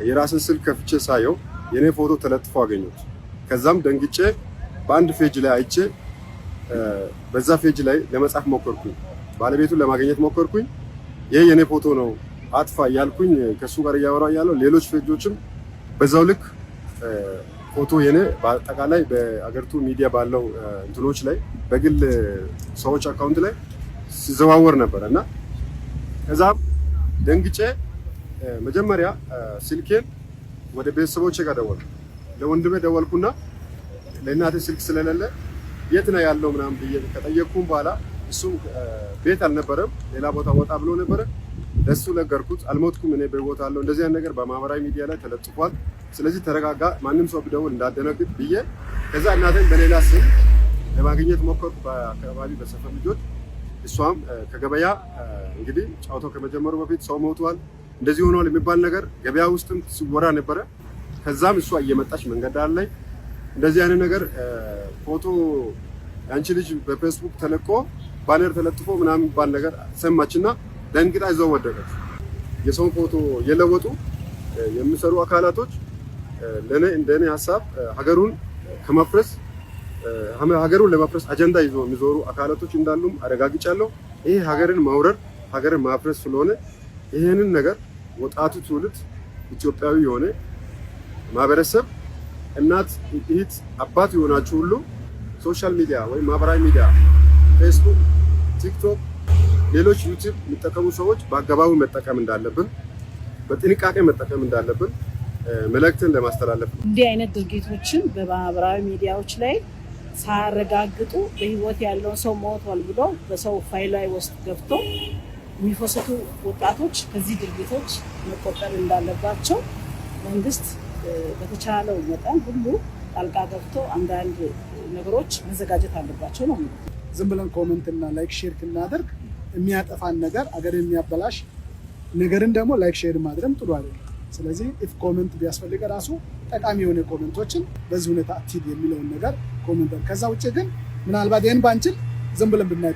የራስን ስልክ ከፍቼ ሳየው የኔ ፎቶ ተለጥፎ አገኘሁት። ከዛም ደንግጬ በአንድ ፔጅ ላይ አይቼ በዛ ፔጅ ላይ ለመጻፍ ሞከርኩኝ። ባለቤቱን ለማግኘት ሞከርኩኝ። ይሄ የኔ ፎቶ ነው አጥፋ እያልኩኝ ከሱ ጋር እያወራሁ ያለው ሌሎች ፔጆችም በዛው ልክ ፎቶ የኔ በአጠቃላይ በአገሪቱ ሚዲያ ባለው እንትኖች ላይ በግል ሰዎች አካውንት ላይ ሲዘዋወር ነበር እና ከዛም ደንግጬ መጀመሪያ ስልኬን ወደ ቤተሰቦቼ ጋር ደወልኩ። ለወንድሜ ደወልኩና ለእናቴ ስልክ ስለሌለ የት ነው ያለው ምናምን ብዬ ከጠየቅኩኝ በኋላ እሱም ቤት አልነበረም፣ ሌላ ቦታ ወጣ ብሎ ነበረ። ለሱ ነገርኩት። አልሞትኩም፣ እኔ በህይወት አለው፣ እንደዚህ አይነት ነገር በማህበራዊ ሚዲያ ላይ ተለጥፏል፣ ስለዚህ ተረጋጋ፣ ማንም ሰው ቢደውል እንዳደነግጥ ብዬ ከዛ እናቴን በሌላ ስም ለማግኘት ሞከርኩ በአካባቢ በሰፈር ልጆች። እሷም ከገበያ እንግዲህ ጫውታው ከመጀመሩ በፊት ሰው ሞቷል እንደዚህ ሆኗል የሚባል ነገር ገበያ ውስጥም ሲወራ ነበረ። ከዛም እሷ እየመጣች መንገድ ዳር ላይ እንደዚህ አይነት ነገር ፎቶ አንቺ ልጅ በፌስቡክ ተለቆ ባነር ተለጥፎ ምናምን የሚባል ነገር ሰማችና ደንግጣ ይዘው ወደቀች። የሰውን ፎቶ የለወጡ የሚሰሩ አካላቶች ለኔ እንደኔ ሐሳብ ሀገሩን ከማፍረስ ሀገሩን ለማፍረስ አጀንዳ ይዞ የሚዞሩ አካላቶች እንዳሉም አረጋግጫለሁ። ይሄ ሀገርን ማውረር ሀገርን ማፍረስ ስለሆነ ይሄንን ነገር ወጣቱ ትውልድ ኢትዮጵያዊ የሆነ ማህበረሰብ እናት፣ እህት፣ አባት የሆናችሁ ሁሉ ሶሻል ሚዲያ ወይም ማህበራዊ ሚዲያ ፌስቡክ፣ ቲክቶክ፣ ሌሎች ዩቲዩብ የሚጠቀሙ ሰዎች በአግባቡ መጠቀም እንዳለብን፣ በጥንቃቄ መጠቀም እንዳለብን መልእክትን ለማስተላለፍ ነው። እንዲህ አይነት ድርጊቶችን በማህበራዊ ሚዲያዎች ላይ ሳያረጋግጡ በህይወት ያለውን ሰው ሞቷል ብሎ በሰው ፋይል ላይ ውስጥ ገብቶ የሚፈሰቱ ወጣቶች ከዚህ ድርጊቶች መቆጠብ እንዳለባቸው መንግስት በተቻለው መጠን ሁሉ ጣልቃ ገብቶ አንዳንድ ነገሮች መዘጋጀት አለባቸው ነው። ዝም ብለን ኮሜንት እና ላይክ ሼር እናደርግ የሚያጠፋን ነገር አገር የሚያበላሽ ነገርን ደግሞ ላይክ ሼር ማድረግ ጥሩ አይደለም። ስለዚህ ኢፍ ኮሜንት ቢያስፈልግ ራሱ ጠቃሚ የሆነ ኮሜንቶችን በዚህ ሁኔታ አክቲቭ የሚለውን ነገር ኮሜንት። ከዛ ውጭ ግን ምናልባት ይሄን ባንችል ዝም ብለን ብናይ